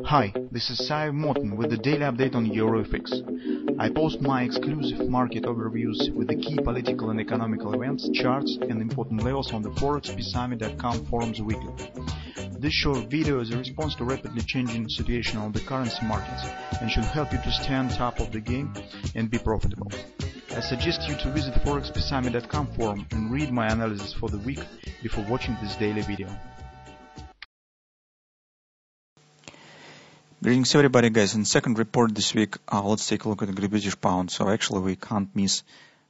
Hi, this is Sive Morten with the daily update on EuroFX. I post my exclusive market overviews with the key political and economical events, charts and important levels on the ForexPeaceArmy.com forums weekly. This short video is a response to rapidly changing situation on the currency markets and should help you to stay on top of the game and be profitable. I suggest you to visit ForexPeaceArmy.com forum and read my analysis for the week before watching this daily video. Greetings everybody, guys. In second report this week, let's take a look at the British pound. So actually we can't miss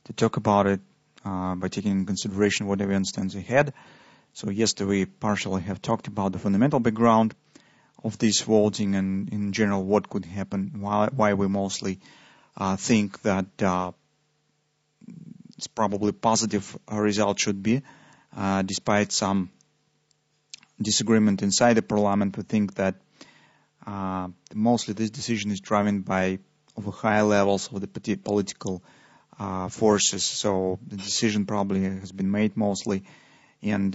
to talk about it by taking into consideration what event stands ahead. So yesterday we partially have talked about the fundamental background of this voting and in general what could happen, why we mostly think that it's probably positive result should be, despite some disagreement inside the parliament. We think that mostly this decision is driven by over high levels of the political forces. So the decision probably has been made mostly, and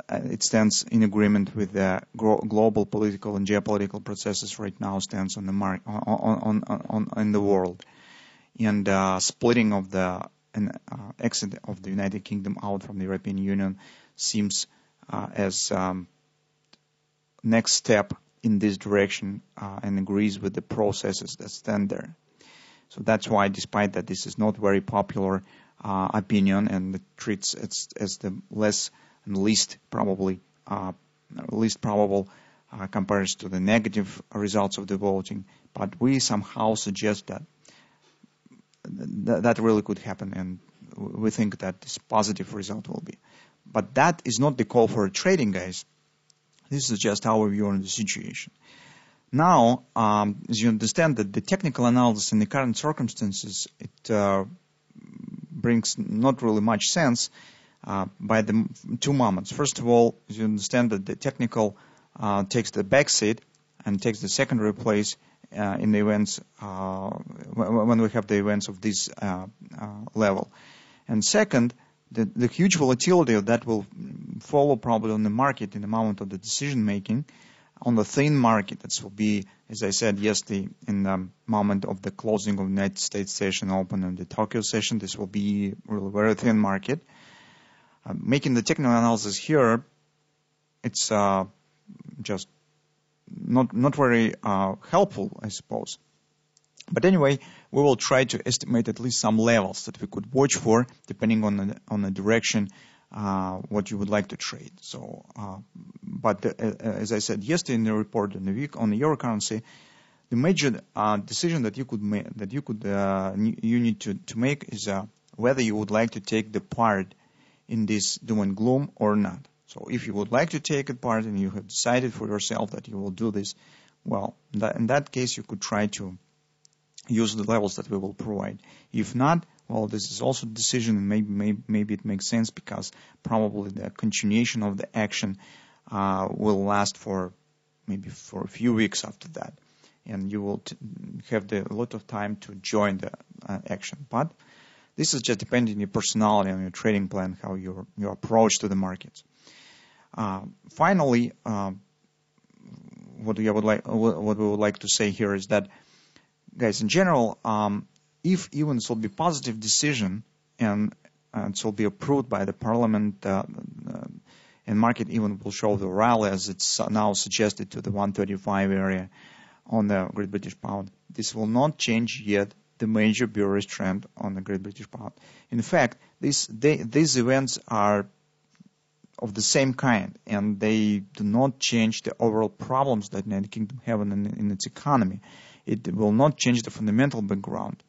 it stands in agreement with the global political and geopolitical processes right now stands on the in the world, and splitting of the exit of the United Kingdom out from the European Union seems as next step in this direction and agrees with the processes that stand there. So that's why, despite that this is not very popular opinion and it treats it as the least probable compared to the negative results of the voting, but we somehow suggest that that really could happen, and we think that this positive result will be. But that is not the call for trading, guys. This is just our view on the situation. Now, as you understand that the technical analysis in the current circumstances, it brings not really much sense by the two moments. First of all, as you understand that the technical takes the backseat and takes the secondary place in the events when we have the events of this level. And second, the huge volatility that will follow probably on the market in the moment of the decision making on the thin market. That will be, as I said yesterday, in the moment of the closing of the United States session open and the Tokyo session. This will be really very thin market. Making the technical analysis here, it's just not very helpful, I suppose. But anyway, we will try to estimate at least some levels that we could watch for, depending on the direction what you would like to trade. So, but as I said yesterday in the report on the week on the euro currency, the major decision that you could make, you need to make is whether you would like to take the part in this doom and gloom or not. So, if you would like to take a part and you have decided for yourself that you will do this, well, in that case, you could try to use the levels that we will provide. If not, well, this is also a decision, and maybe it makes sense because probably the continuation of the action will last for maybe for a few weeks after that, and you will have a lot of time to join the action. But this is just depending on your personality and your trading plan, how your approach to the markets. Finally, what we would like to say here is that, guys, in general, if even it will be positive decision and it will be approved by the parliament, and market even will show the rally as it's now suggested to the 135 area on the Great British Pound, this will not change yet the major bearish trend on the Great British Pound. In fact, these events are of the same kind, and they do not change the overall problems that the United Kingdom have in its economy. It will not change the fundamental background.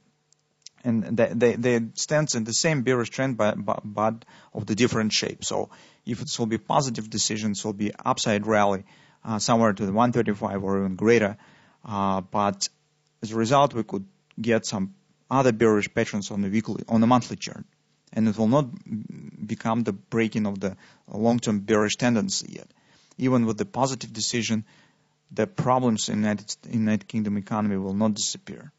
And they stand in the same bearish trend, but of the different shape. So if it will be positive decisions, it will be upside rally somewhere to the 135 or even greater. But as a result, we could get some other bearish patterns on the monthly chart. And it will not become the breaking of the long-term bearish tendency yet. Even with the positive decision, the problems in the United Kingdom economy will not disappear.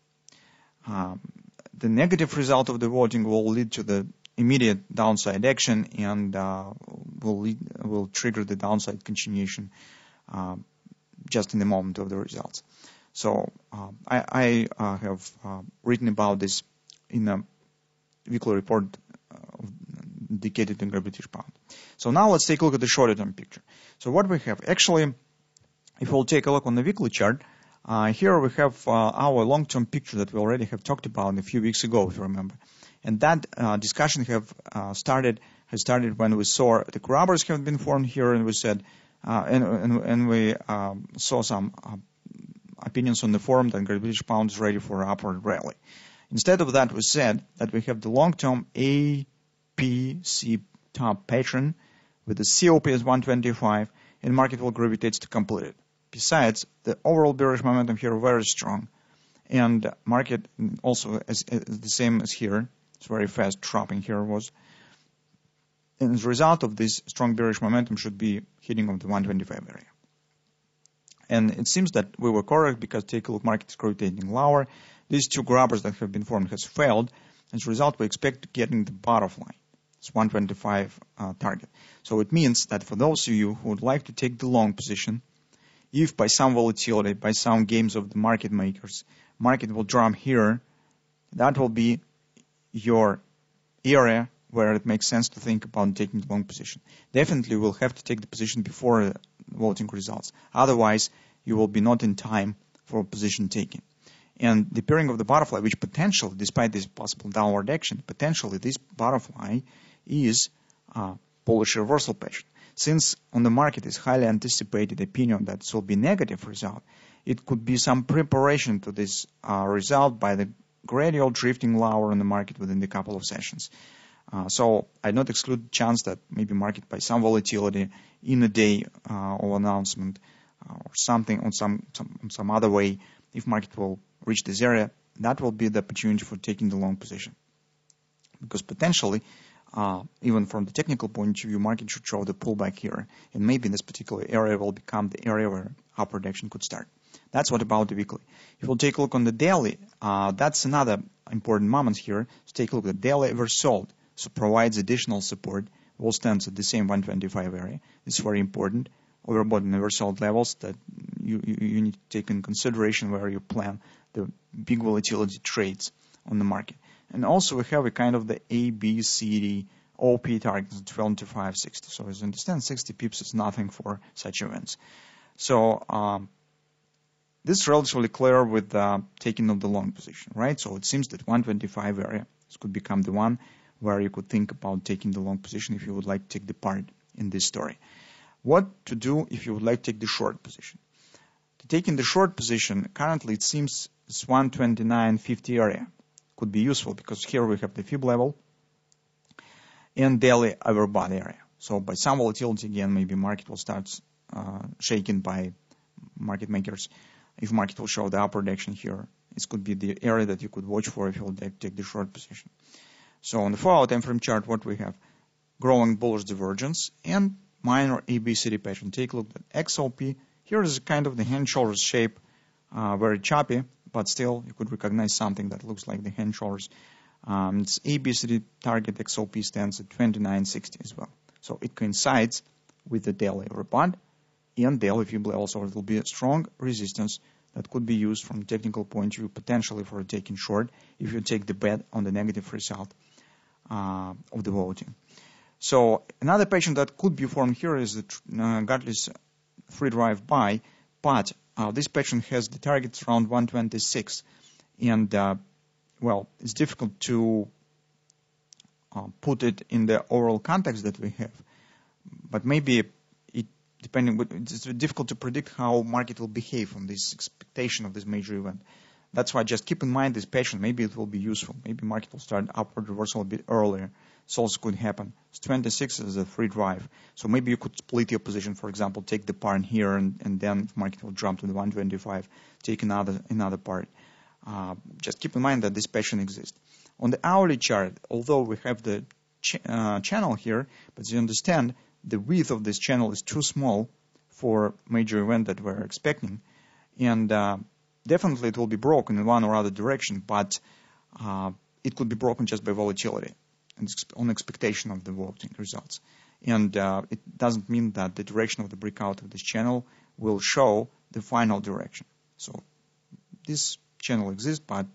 The negative result of the voting will lead to the immediate downside action and will trigger the downside continuation just in the moment of the results. So I have written about this in a weekly report dedicated to British pound. So now let's take a look at the shorter term picture. So what we have, actually, if we'll take a look on the weekly chart, here we have our long-term picture that we already have talked about a few weeks ago, if you remember. And that discussion has started when we saw the grabbers have been formed here, and we said, and we saw some opinions on the forum that Great British Pound is ready for an upward rally. Instead of that, we said that we have the long-term APC top pattern with the COP as 125, and market will gravitate to complete it. Besides, the overall bearish momentum here very strong, and market also is the same as here. It's very fast dropping here was. And as a result of this strong bearish momentum should be hitting of the 125 area. And it seems that we were correct because take a look, market is gravitating lower. These two grabbers that have been formed has failed. As a result, we expect getting the bottom line. It's 125 target. So it means that for those of you who would like to take the long position, if by some volatility, by some games of the market makers, market will drop here, that will be your area where it makes sense to think about taking the long position. Definitely we'll have to take the position before voting results. Otherwise, you will be not in time for position taking. And the pairing of the butterfly, which potentially, despite this possible downward action, potentially this butterfly is a bullish reversal pattern. Since on the market is highly anticipated opinion that it will be negative result, it could be some preparation to this result by the gradual drifting lower on the market within the couple of sessions. So I not exclude the chance that maybe market by some volatility in a day of announcement or something on some other way, if market will reach this area, that will be the opportunity for taking the long position. Because potentially, even from the technical point of view, market should show the pullback here, and maybe this particular area will become the area where upward action could start. That's what about the weekly. If we'll take a look on the daily, that's another important moment here. So take a look at the daily oversold, so provides additional support. All stands at the same 125 area. It's very important. Overbought and oversold levels that you need to take in consideration where you plan the big volatility trades on the market. And also we have a kind of the A, B, C, D, OP targets at 25.60. So as you understand, 60 pips is nothing for such events. So this is relatively clear with taking of the long position, right? So it seems that 125 area could become the one where you could think about taking the long position if you would like to take the part in this story. What to do if you would like to take the short position? To take in the short position, currently it seems this 129.50 area could be useful because here we have the fib level and daily overbought area. So by some volatility again, maybe market will start shaken by market makers. If market will show the upward action here, this could be the area that you could watch for if you would like to take the short position. So on the 4-hour time frame chart, what we have? Growing bullish divergence and minor ABCD pattern. Take a look at XOP. Here is kind of the hand shoulders shape, very choppy, but still you could recognize something that looks like the hand shoulders. Its ABCD target XOP stands at 29.60 as well. So it coincides with the daily overbought and daily fib level. So it will be a strong resistance that could be used from a technical point of view potentially for taking short if you take the bet on the negative result of the voting. So another pattern that could be formed here is the Gartley's free drive buy, but this pattern has the targets around 126, and well, it's difficult to put it in the overall context that we have, but maybe it's difficult to predict how market will behave on this expectation of this major event. That's why just keep in mind this pattern. Maybe it will be useful. Maybe market will start upward reversal a bit earlier. This also could happen. It's 26 is a free drive. So maybe you could split your position, for example, take the part here and then if market will jump to the 125, take another part. Just keep in mind that this pattern exists. On the hourly chart, although we have the channel here, but as you understand, the width of this channel is too small for major event that we're expecting. And definitely it will be broken in one or other direction, but it could be broken just by volatility and on expectation of the voting results. And it doesn't mean that the direction of the breakout of this channel will show the final direction. So this channel exists, but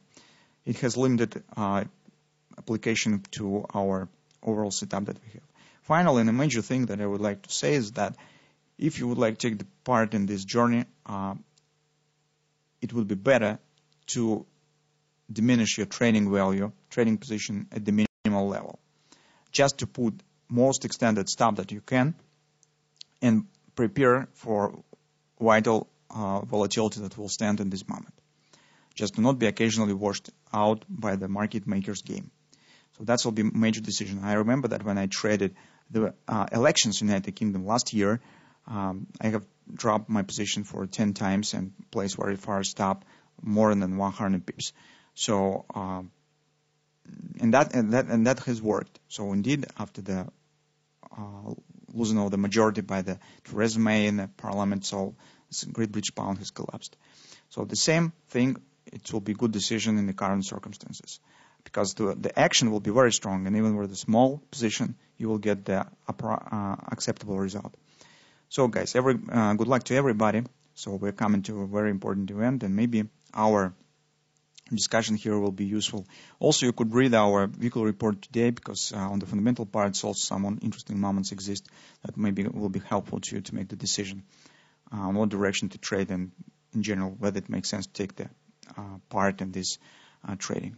it has limited application to our overall setup that we have. Finally, and a major thing that I would like to say is that if you would like to take part in this journey, it would be better to diminish your trading value, trading position at the minimal level, just to put most extended stop that you can and prepare for vital volatility that will stand in this moment, just to not be occasionally washed out by the market maker's game. So that will be a major decision. I remember that when I traded the elections in the United Kingdom last year, I have dropped my position for 10 times and placed very far stop, more than 100 pips. So and that has worked. So indeed, after the losing of the majority by the Theresa May in the parliament, so Great British pound has collapsed. So the same thing, it will be a good decision in the current circumstances, because the action will be very strong, and even with a small position, you will get the acceptable result. So guys, good luck to everybody. So we're coming to a very important event, and maybe our discussion here will be useful. Also, you could read our weekly report today, because on the fundamental parts also some interesting moments exist that maybe will be helpful to you to make the decision on what direction to trade, and in general whether it makes sense to take the part in this trading.